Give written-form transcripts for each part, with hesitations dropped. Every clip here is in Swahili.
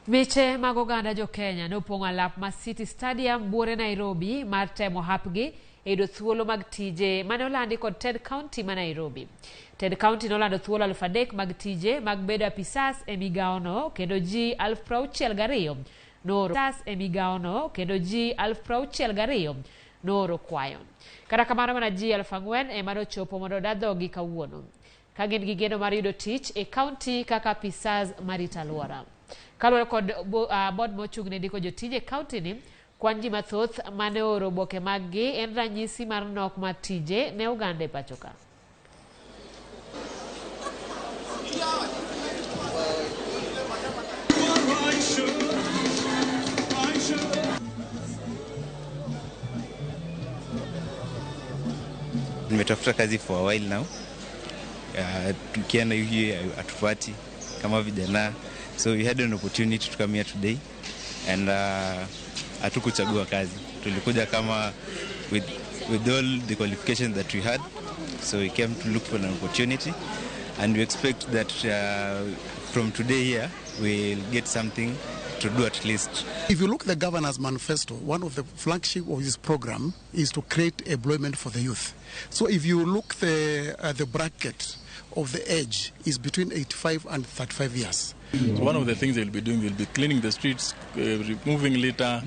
Miche mag oganda Jokenya nopong'o alap ma City Stadium buore Nairobi mar temo hapgi e yudo thuolo mag tije mane olandi kod Ted County ma Nairobi. Ted County nolando thuolo 3,000 mag tije mag bedo apisas e migaono kendo ji 62,000 nooro e migaono kendo ji 62,000 nooro kwayo. Kata kamano mana ji 4,000 ema nochopo mondo dadhogi kawuono ka gin gi geno mar yudo tich e county kaka apisas marita alwora. Kaluwore kod bod mochung'ne ndiko jotije county ni, kwan ji mathoth mane oro oboke maggi en ranyisi mar nok mar tije ne oganda e pacho ka. Nimetafuta kazi for a while now. Tukiana hivi atupati kama vijana. So we had an opportunity to come here today and hatukuchagua kazi. Tulikuja kama with all the qualifications that we had. So we came to look for an opportunity and we expect that from today here we'll get something to do at least. If you look at the governor's manifesto, one of the flagship of his program is to create employment for the youth. So if you look the bracket of the age is between 85 and 35 years. So one of the things they'll be doing will be cleaning the streets, removing litter,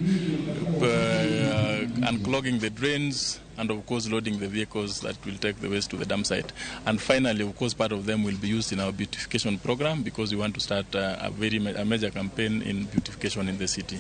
unclogging the drains, and of course loading the vehicles that will take the waste to the dump site. And finally, of course, part of them will be used in our beautification program because we want to start a major campaign in beautification in the city.